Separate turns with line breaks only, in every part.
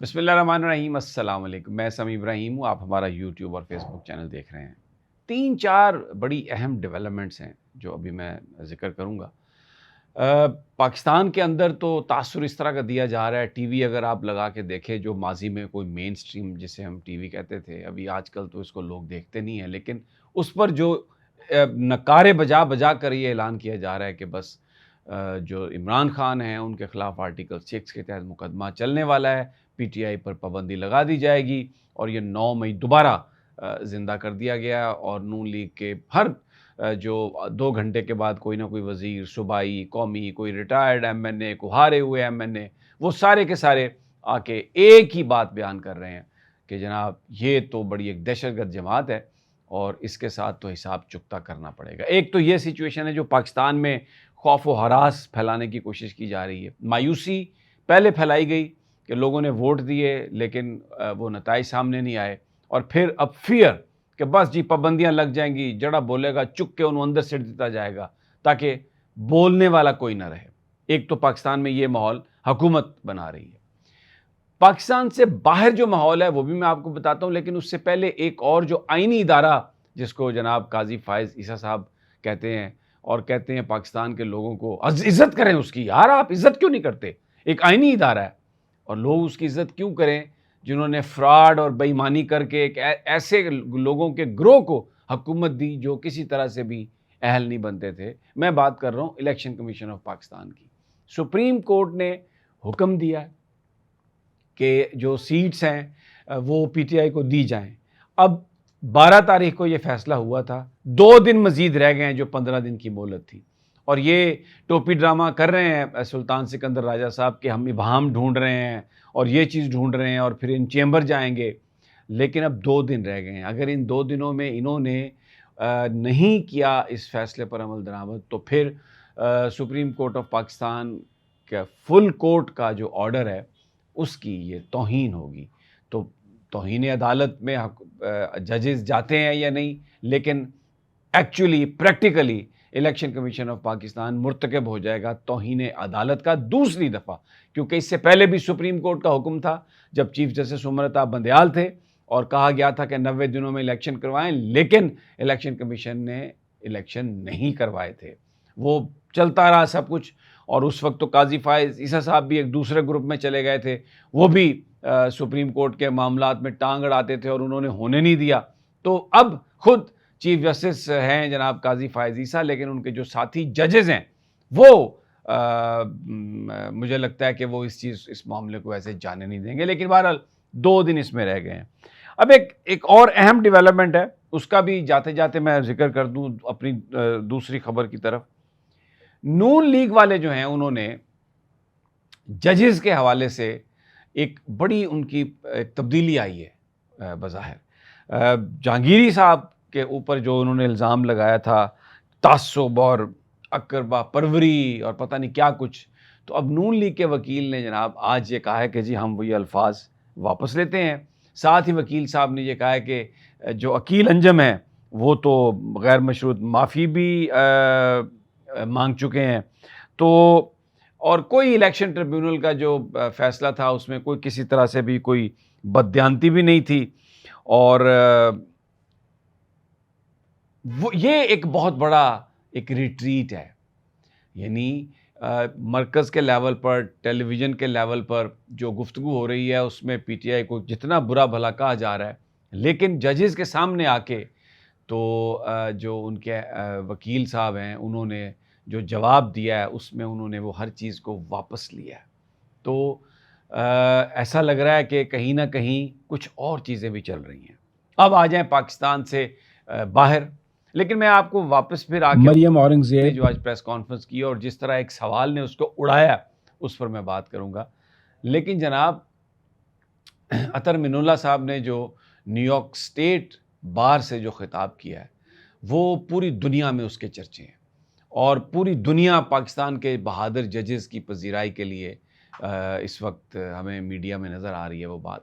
بسم اللہ الرحمن الرحیم، السلام علیکم۔ میں سمیع ابراہیم ہوں، آپ ہمارا یوٹیوب اور فیس بک چینل دیکھ رہے ہیں۔ 3-4 بڑی اہم ڈیولپمنٹس ہیں جو ابھی میں ذکر کروں گا۔ پاکستان کے اندر تو تاثر اس طرح کا دیا جا رہا ہے، ٹی وی اگر آپ لگا کے دیکھیں، جو ماضی میں کوئی مین سٹریم جسے ہم ٹی وی کہتے تھے، ابھی آج کل تو اس کو لوگ دیکھتے نہیں ہیں، لیکن اس پر جو نعرے بجا بجا کر یہ اعلان کیا جا رہا ہے کہ بس جو عمران خان ہیں ان کے خلاف آرٹیکل 6 کے تحت مقدمہ چلنے والا ہے، پی ٹی آئی پر پابندی لگا دی جائے گی اور یہ 9 مئی دوبارہ زندہ کر دیا گیا، اور نون لیگ کے ہر جو 2 گھنٹے کے بعد کوئی نہ کوئی وزیر صوبائی، قومی، کوئی ریٹائرڈ ایم این اے، کوئی ہارے ہوئے ایم این اے، وہ سارے کے سارے آ کے ایک ہی بات بیان کر رہے ہیں کہ جناب یہ تو بڑی ایک دہشت گرد جماعت ہے اور اس کے ساتھ تو حساب چکتا کرنا پڑے گا۔ ایک تو یہ سچویشن ہے جو پاکستان میں خوف و ہراس پھیلانے کی کوشش کی جا رہی ہے، مایوسی پہلے پھیلائی گئی کہ لوگوں نے ووٹ دیے لیکن وہ نتائج سامنے نہیں آئے، اور پھر اب فیئر کہ بس جی پابندیاں لگ جائیں گی، جڑا بولے گا چک کے انہوں اندر سٹ دیتا جائے گا تاکہ بولنے والا کوئی نہ رہے۔ ایک تو پاکستان میں یہ ماحول حکومت بنا رہی ہے۔ پاکستان سے باہر جو ماحول ہے وہ بھی میں آپ کو بتاتا ہوں، لیکن اس سے پہلے ایک اور جو آئینی ادارہ جس کو جناب قاضی فائز عیسیٰ صاحب کہتے ہیں، اور کہتے ہیں پاکستان کے لوگوں کو عزت کریں اس کی، یار آپ عزت کیوں نہیں کرتے؟ ایک آئینی ادارہ ہے اور لوگ اس کی عزت کیوں کریں جنہوں نے فراڈ اور بے ایمانی کر کے ایک ایسے لوگوں کے گروہ کو حکومت دی جو کسی طرح سے بھی اہل نہیں بنتے تھے۔ میں بات کر رہا ہوں الیکشن کمیشن آف پاکستان کی۔ سپریم کورٹ نے حکم دیا کہ جو سیٹس ہیں وہ پی ٹی آئی کو دی جائیں۔ اب 12 تاریخ کو یہ فیصلہ ہوا تھا، 2 دن مزید رہ گئے ہیں جو 15 دن کی مہلت تھی، اور یہ ٹوپی ڈرامہ کر رہے ہیں سلطان سکندر راجہ صاحب کہ ہم ابہام ڈھونڈ رہے ہیں اور یہ چیز ڈھونڈ رہے ہیں اور پھر ان چیمبر جائیں گے، لیکن اب 2 دن رہ گئے ہیں۔ اگر ان 2 دنوں میں انہوں نے نہیں کیا اس فیصلے پر عمل درآمد تو پھر سپریم کورٹ آف پاکستان کا فل کورٹ کا جو آرڈر ہے اس کی یہ توہین ہوگی۔ تو توہین عدالت میں ججز جاتے ہیں یا نہیں، لیکن actually practically election commission of Pakistan مرتکب ہو جائے گا توہین عدالت کا دوسری دفعہ، کیونکہ اس سے پہلے بھی سپریم کورٹ کا حکم تھا جب چیف جسٹس عمر عطا بندیال تھے اور کہا گیا تھا کہ 90 دنوں میں الیکشن کروائیں، لیکن الیکشن کمیشن نے الیکشن نہیں کروائے تھے، وہ چلتا رہا سب کچھ۔ اور اس وقت تو قاضی فائز عیسیٰ صاحب بھی ایک دوسرے گروپ میں چلے گئے تھے، وہ بھی سپریم کورٹ کے معاملات میں ٹانگ اڑاتے تھے اور انہوں نے ہونے نہیں دیا۔ تو اب خود چیف جسٹس ہیں جناب قاضی فائز عیسیٰ، لیکن ان کے جو ساتھی ججز ہیں وہ مجھے لگتا ہے کہ وہ اس معاملے کو ایسے جانے نہیں دیں گے، لیکن بہرحال 2 دن اس میں رہ گئے ہیں۔ اب ایک اور اہم ڈیولپمنٹ ہے، اس کا بھی جاتے جاتے میں ذکر کر دوں اپنی دوسری خبر کی طرف۔ نون لیگ والے جو ہیں انہوں نے ججز کے حوالے سے ایک بڑی ان کی ایک تبدیلی آئی ہے بظاہر۔ جہانگیری صاحب کے اوپر جو انہوں نے الزام لگایا تھا تعصب اور اقربا پروری اور پتہ نہیں کیا کچھ، تو اب نون لیگ کے وکیل نے جناب آج یہ کہا ہے کہ جی ہم وہ یہ الفاظ واپس لیتے ہیں۔ ساتھ ہی وکیل صاحب نے یہ کہا ہے کہ جو عقیل انجم ہے وہ تو غیر مشروط معافی بھی مانگ چکے ہیں، تو اور کوئی الیکشن ٹریبیونل کا جو فیصلہ تھا اس میں کوئی کسی طرح سے بھی کوئی بددیانتی بھی نہیں تھی، اور یہ ایک بہت بڑا ایک ریٹریٹ ہے، یعنی مرکز کے لیول پر، ٹیلی ویژن کے لیول پر جو گفتگو ہو رہی ہے اس میں پی ٹی آئی کو جتنا برا بھلا کہا جا رہا ہے، لیکن ججز کے سامنے آ کے تو جو ان کے وکیل صاحب ہیں انہوں نے جو جواب دیا ہے اس میں انہوں نے وہ ہر چیز کو واپس لیا ہے۔ تو ایسا لگ رہا ہے کہ کہیں نہ کہیں کچھ اور چیزیں بھی چل رہی ہیں۔ اب آ جائیں پاکستان سے باہر، لیکن میں آپ کو واپس پھر آ کے
مریم اورنگزیب
نے جو آج پریس کانفرنس کی اور جس طرح ایک سوال نے اس کو اڑایا اس پر میں بات کروں گا، لیکن جناب عطر من اللہ صاحب نے جو نیو یارک اسٹیٹ بار سے جو خطاب کیا ہے وہ پوری دنیا میں اس کے چرچے ہیں، اور پوری دنیا پاکستان کے بہادر ججز کی پذیرائی کے لیے اس وقت ہمیں میڈیا میں نظر آ رہی ہے وہ بات۔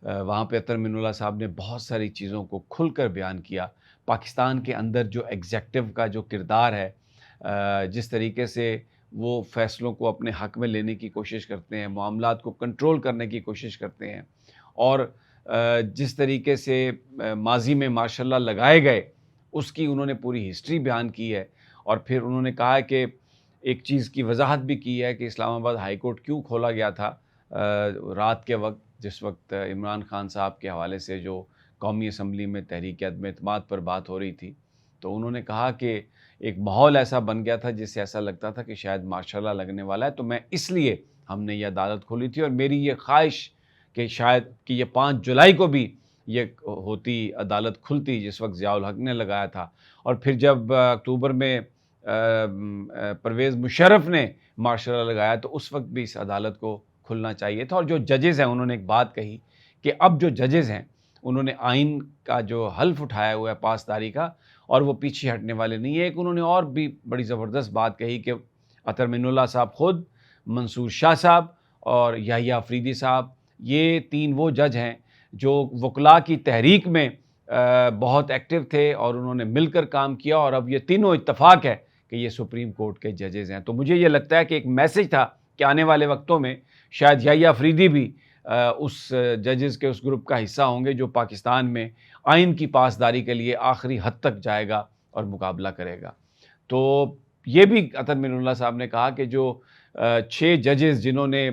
وہاں پہ عطر من اللہ صاحب نے بہت ساری چیزوں کو کھل کر بیان کیا، پاکستان کے اندر جو ایگزیکٹو کا جو کردار ہے، جس طریقے سے وہ فیصلوں کو اپنے حق میں لینے کی کوشش کرتے ہیں، معاملات کو کنٹرول کرنے کی کوشش کرتے ہیں، اور جس طریقے سے ماضی میں ماشاء اللہ لگائے گئے اس کی انہوں نے پوری ہسٹری بیان کی ہے، اور پھر انہوں نے کہا ہے کہ ایک چیز کی وضاحت بھی کی ہے کہ اسلام آباد ہائی کورٹ کیوں کھولا گیا تھا رات کے وقت، جس وقت عمران خان صاحب کے حوالے سے جو قومی اسمبلی میں تحریک عدم اعتماد پر بات ہو رہی تھی، تو انہوں نے کہا کہ ایک ماحول ایسا بن گیا تھا جس سے ایسا لگتا تھا کہ شاید مارشاء اللہ لگنے والا ہے، تو میں اس لیے ہم نے یہ عدالت کھولی تھی، اور میری یہ خواہش کہ شاید کہ یہ 5 جولائی کو بھی یہ ہوتی عدالت کھلتی جس وقت ضیاء الحق نے لگایا تھا، اور پھر جب اکتوبر میں پرویز مشرف نے مارشاء اللہ لگایا تو اس وقت بھی اس عدالت کو کھلنا چاہیے تھا۔ اور جو ججز ہیں انہوں نے ایک بات کہی کہ اب جو ججز ہیں انہوں نے آئین کا جو حلف اٹھایا ہوا ہے پاسداری کا، اور وہ پیچھے ہٹنے والے نہیں ہیں۔ ایک انہوں نے اور بھی بڑی زبردست بات کہی کہ عطر معین اللہ صاحب خود، منصور شاہ صاحب اور یحییٰ آفریدی صاحب، یہ 3 وہ جج ہیں جو وکلاء کی تحریک میں بہت ایکٹیو تھے، اور انہوں نے مل کر کام کیا، اور اب یہ تینوں اتفاق ہے کہ یہ سپریم کورٹ کے ججز ہیں۔ تو مجھے یہ لگتا ہے کہ ایک میسج تھا کہ آنے والے وقتوں میں شاید یحییٰ آفریدی بھی اس ججز کے اس گروپ کا حصہ ہوں گے جو پاکستان میں آئین کی پاسداری کے لیے آخری حد تک جائے گا اور مقابلہ کرے گا۔ تو یہ بھی عطر معین اللہ صاحب نے کہا کہ جو 6 ججز جنہوں نے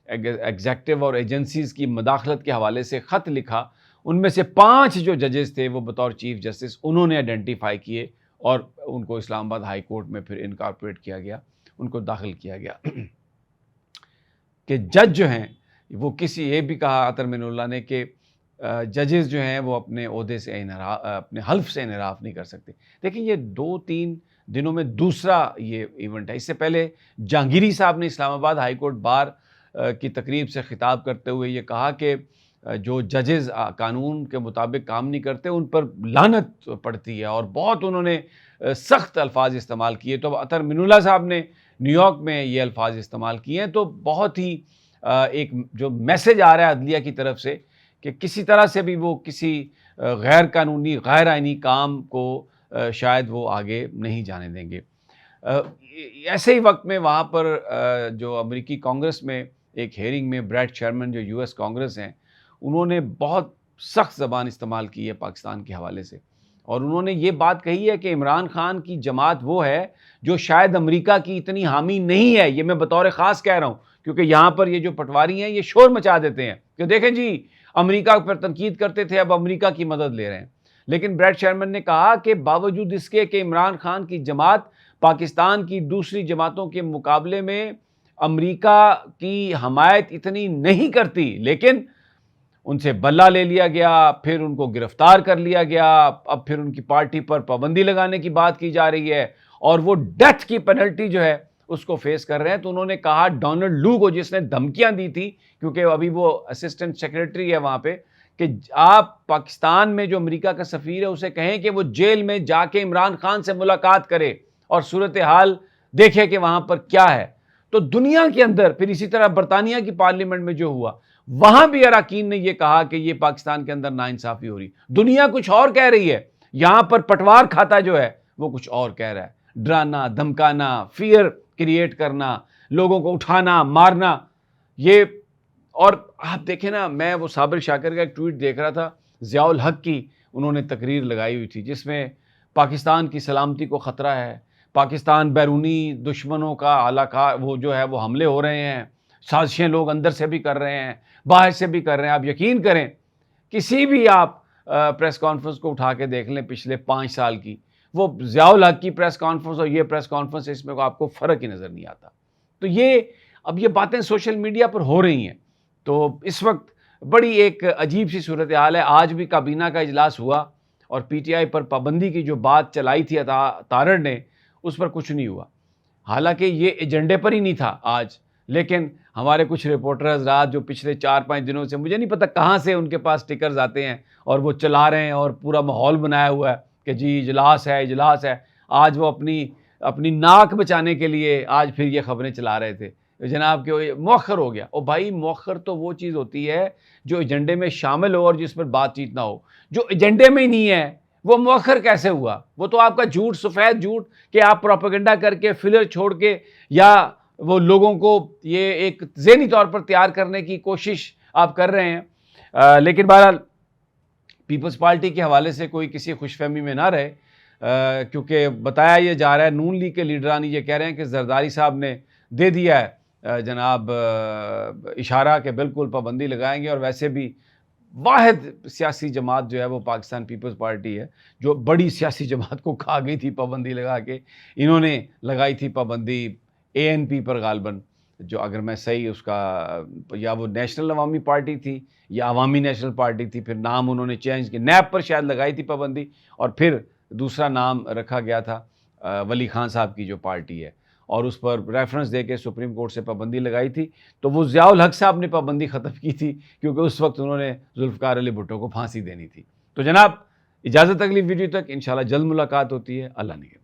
ایگزیکٹو اور ایجنسیز کی مداخلت کے حوالے سے خط لکھا، ان میں سے 5 جو ججز تھے وہ بطور چیف جسٹس انہوں نے آئیڈینٹیفائی کیے، اور ان کو اسلام آباد ہائی کورٹ میں پھر انکارپوریٹ کیا گیا، ان کو داخل کیا گیا کہ جج جو ہیں وہ کسی، یہ بھی کہا عطر معین اللہ نے کہ ججز جو ہیں وہ اپنے عہدے سے اپنے حلف سے انحراف نہیں کر سکتے۔ دیکھیں یہ 2-3 دنوں میں دوسرا یہ ایونٹ ہے۔ اس سے پہلے جہانگیری صاحب نے اسلام آباد ہائی کورٹ بار کی تقریب سے خطاب کرتے ہوئے یہ کہا کہ جو ججز قانون کے مطابق کام نہیں کرتے ان پر لعنت پڑتی ہے، اور بہت انہوں نے سخت الفاظ استعمال کیے۔ تو عطر معین اللہ صاحب نے نیو یارک میں یہ الفاظ استعمال کیے ہیں، تو بہت ہی ایک جو میسج آ رہا ہے عدلیہ کی طرف سے کہ کسی طرح سے بھی وہ کسی غیر قانونی غیر آئینی کام کو شاید وہ آگے نہیں جانے دیں گے۔ ایسے ہی وقت میں وہاں پر جو امریکی کانگریس میں ایک ہیئرنگ میں بریٹ شرمن جو یو ایس کانگریس ہیں، انہوں نے بہت سخت زبان استعمال کی ہے پاکستان کے حوالے سے، اور انہوں نے یہ بات کہی ہے کہ عمران خان کی جماعت وہ ہے جو شاید امریکہ کی اتنی حامی نہیں ہے۔ یہ میں بطور خاص کہہ رہا ہوں کیونکہ یہاں پر یہ جو پٹواری ہیں یہ شور مچا دیتے ہیں کہ دیکھیں جی امریکہ پر تنقید کرتے تھے، اب امریکہ کی مدد لے رہے ہیں۔ لیکن بریٹ شرمن نے کہا کہ باوجود اس کے کہ عمران خان کی جماعت پاکستان کی دوسری جماعتوں کے مقابلے میں امریکہ کی حمایت اتنی نہیں کرتی، لیکن ان سے بلہ لے لیا گیا، پھر ان کو گرفتار کر لیا گیا، اب پھر ان کی پارٹی پر پابندی لگانے کی بات کی جا رہی ہے، اور وہ ڈیتھ کی پینلٹی جو ہے اس کو فیس کر رہے ہیں۔ تو انہوں نے کہا ڈونلڈ لو کو، جس نے دھمکیاں دی تھی کیونکہ ابھی وہ اسسٹنٹ سیکریٹری ہے وہاں پہ، کہ آپ پاکستان میں جو امریکہ کا سفیر ہے اسے کہیں کہ وہ جیل میں جا کے عمران خان سے ملاقات کرے اور صورتحال دیکھے کہ وہاں پر کیا ہے۔ تو دنیا کے اندر پھر اسی طرح برطانیہ کی پارلیمنٹ میں جو ہوا، وہاں بھی اراکین نے یہ کہا کہ یہ پاکستان کے اندر ناانصافی ہو رہی، دنیا کچھ اور کہہ رہی ہے، یہاں پر پٹوار کھاتا جو ہے وہ کچھ اور کہہ رہا ہے، ڈرانا، دھمکانا، فیئر کریٹ کرنا، لوگوں کو اٹھانا مارنا۔ یہ اور آپ دیکھیں نا، میں وہ صابر شاکر کا ایک ٹویٹ دیکھ رہا تھا، ضیاء الحق کی انہوں نے تقریر لگائی ہوئی تھی جس میں پاکستان کی سلامتی کو خطرہ ہے، پاکستان بیرونی دشمنوں کا اعلی کار وہ جو ہے وہ حملے ہو رہے ہیں، سازشیں لوگ اندر سے بھی کر رہے ہیں، باہر سے بھی کر رہے ہیں۔ آپ یقین کریں کسی بھی آپ پریس کانفرنس کو اٹھا کے دیکھ لیں پچھلے 5 سال کی، وہ ضیاء الحق کی پریس کانفرنس اور یہ پریس کانفرنس، اس میں آپ کو فرق ہی نظر نہیں آتا۔ تو اب یہ باتیں سوشل میڈیا پر ہو رہی ہیں، تو اس وقت بڑی ایک عجیب سی صورتحال ہے۔ آج بھی کابینہ کا اجلاس ہوا اور پی ٹی آئی پر پابندی کی جو بات چلائی تھی تارڑ نے، اس پر کچھ نہیں ہوا، حالانکہ یہ ایجنڈے پر ہی نہیں تھا آج۔ لیکن ہمارے کچھ رپورٹر حضرات جو پچھلے 4-5 دنوں سے، مجھے نہیں پتہ کہاں سے ان کے پاس سٹیکرز آتے ہیں اور وہ چلا رہے ہیں اور پورا ماحول بنایا ہوا ہے کہ جی اجلاس ہے اجلاس ہے، آج وہ اپنی ناک بچانے کے لیے آج پھر یہ خبریں چلا رہے تھے جناب کہ مؤخر ہو گیا۔ او بھائی مؤخر تو وہ چیز ہوتی ہے جو ایجنڈے میں شامل ہو اور جس پر بات چیت نہ ہو، جو ایجنڈے میں ہی نہیں ہے وہ مؤخر کیسے ہوا؟ وہ تو آپ کا جھوٹ، سفید جھوٹ کہ آپ پروپیگنڈا کر کے، فلر چھوڑ کے، یا وہ لوگوں کو یہ ایک ذہنی طور پر تیار کرنے کی کوشش آپ کر رہے ہیں۔ لیکن بہرحال پیپلز پارٹی کے حوالے سے کوئی کسی خوش فہمی میں نہ رہے، کیونکہ بتایا یہ جا رہا ہے، نون لیگ کے لیڈران یہ کہہ رہے ہیں کہ زرداری صاحب نے دے دیا ہے جناب اشارہ کہ بالکل پابندی لگائیں گے، اور ویسے بھی واحد سیاسی جماعت جو ہے وہ پاکستان پیپلز پارٹی ہے جو بڑی سیاسی جماعت کو کھا گئی تھی پابندی لگا کے۔ انہوں نے لگائی تھی پابندی ANP پر غالباً، جو اگر میں صحیح اس کا، یا وہ نیشنل عوامی پارٹی تھی یا عوامی نیشنل پارٹی تھی، پھر نام انہوں نے چینج کیا، نیب پر شاید لگائی تھی پابندی، اور پھر دوسرا نام رکھا گیا تھا ولی خان صاحب کی جو پارٹی ہے، اور اس پر ریفرنس دے کے سپریم کورٹ سے پابندی لگائی تھی۔ تو وہ ضیاء الحق صاحب نے پابندی ختم کی تھی، کیونکہ اس وقت انہوں نے ذوالفقار علی بھٹو کو پھانسی دینی تھی۔ تو جناب اجازت اگلی ویڈیو تک، انشاءاللہ جلد ملاقات ہوتی ہے۔ اللہ نگہبان۔